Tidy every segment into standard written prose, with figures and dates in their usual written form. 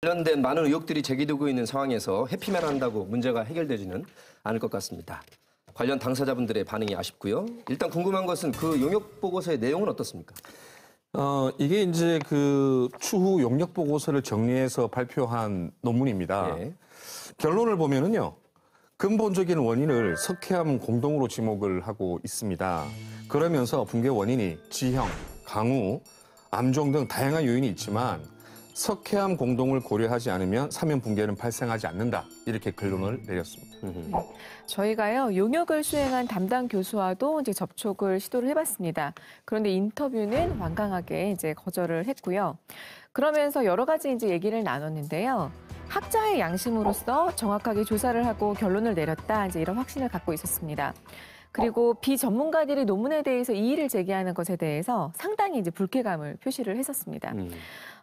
관련된 많은 의혹들이 제기되고 있는 상황에서 회피만 한다고 문제가 해결되지는 않을 것 같습니다. 관련 당사자분들의 반응이 아쉽고요. 일단 궁금한 것은 그 용역 보고서의 내용은 어떻습니까? 이게 이제 그 추후 용역 보고서를 정리해서 발표한 논문입니다. 예. 결론을 보면은요. 근본적인 원인을 석회암 공동으로 지목을 하고 있습니다. 그러면서 붕괴 원인이 지형, 강우, 암종 등 다양한 요인이 있지만 석회암 공동을 고려하지 않으면 사면 붕괴는 발생하지 않는다. 이렇게 결론을 내렸습니다. 저희가요, 용역을 수행한 담당 교수와도 이제 접촉을 시도를 해봤습니다. 그런데 인터뷰는 완강하게 이제 거절을 했고요. 그러면서 여러 가지 이제 얘기를 나눴는데요. 학자의 양심으로서 정확하게 조사를 하고 결론을 내렸다. 이제 이런 확신을 갖고 있었습니다. 그리고 비전문가들이 논문에 대해서 이의를 제기하는 것에 대해서 상당히 이제 불쾌감을 표시를 했었습니다.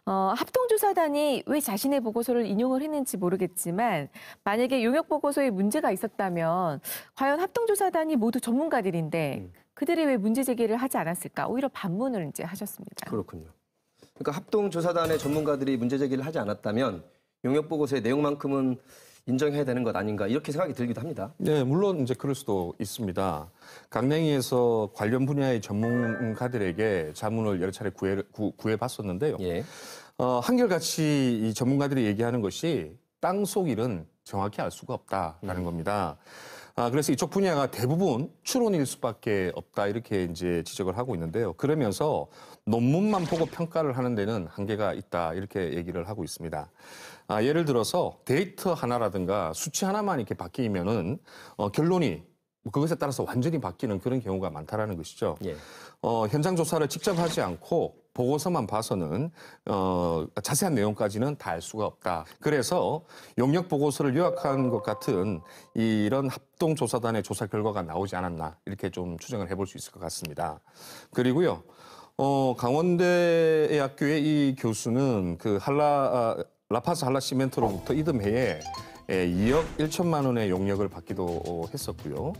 합동조사단이 왜 자신의 보고서를 인용을 했는지 모르겠지만 만약에 용역 보고서에 문제가 있었다면 과연 합동조사단이 모두 전문가들인데 그들이 왜 문제 제기를 하지 않았을까? 오히려 반문을 이제 하셨습니다. 그렇군요. 그러니까 합동조사단의 전문가들이 문제 제기를 하지 않았다면 용역 보고서의 내용만큼은 인정해야 되는 것 아닌가 이렇게 생각이 들기도 합니다. 네, 물론 이제 그럴 수도 있습니다. 강냉이에서 관련 분야의 전문가들에게 자문을 여러 차례 구해봤었는데요. 예. 한결같이 이 전문가들이 얘기하는 것이 땅속 일은 정확히 알 수가 없다라는 겁니다. 그래서 이쪽 분야가 대부분 추론일 수밖에 없다 이렇게 이제 지적을 하고 있는데요. 그러면서 논문만 보고 평가를 하는 데는 한계가 있다 이렇게 얘기를 하고 있습니다. 예를 들어서 데이터 하나라든가 수치 하나만 이렇게 바뀌면은 결론이 그것에 따라서 완전히 바뀌는 그런 경우가 많다라는 것이죠. 예. 현장 조사를 직접 하지 않고 보고서만 봐서는 자세한 내용까지는 다 알 수가 없다. 그래서 용역 보고서를 요약한 것 같은 이런 합동조사단의 조사 결과가 나오지 않았나 이렇게 좀 추정을 해볼 수 있을 것 같습니다. 그리고요, 강원대학교의 이 교수는 그 라파스 한라시멘트로부터 이듬해에 2억 1천만 원의 용역을 받기도 했었고요.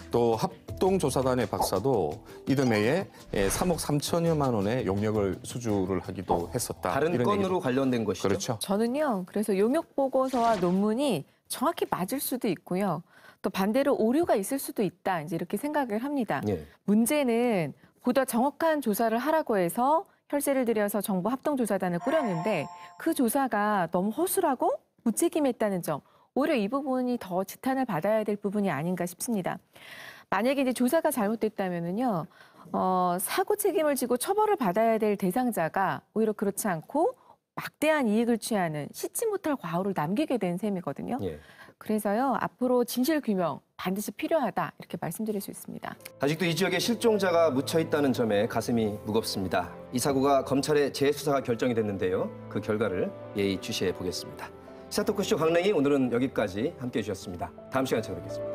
또 합동조사단의 박사도 이듬해에 3억 3천여만 원의 용역을 수주를 하기도 했었다. 다른 이런 건으로 얘기도. 관련된 것이죠. 그렇죠. 저는요, 그래서 용역 보고서와 논문이 정확히 맞을 수도 있고요. 또 반대로 오류가 있을 수도 있다. 이제 이렇게 생각을 합니다. 예. 문제는 보다 정확한 조사를 하라고 해서 혈세를 들여서 정부 합동조사단을 꾸렸는데 그 조사가 너무 허술하고 무책임했다는 점. 오히려 이 부분이 더 지탄을 받아야 될 부분이 아닌가 싶습니다. 만약에 이제 조사가 잘못됐다면은요, 사고 책임을 지고 처벌을 받아야 될 대상자가 오히려 그렇지 않고 막대한 이익을 취하는 씻지 못할 과오를 남기게 된 셈이거든요. 예. 그래서요, 앞으로 진실 규명 반드시 필요하다 이렇게 말씀드릴 수 있습니다. 아직도 이 지역에 실종자가 묻혀 있다는 점에 가슴이 무겁습니다. 이 사고가 검찰의 재수사가 결정이 됐는데요. 그 결과를 예의주시해 보겠습니다. 시사토크쇼 강냉이 오늘은 여기까지 함께해 주셨습니다. 다음 시간에 찾아뵙겠습니다.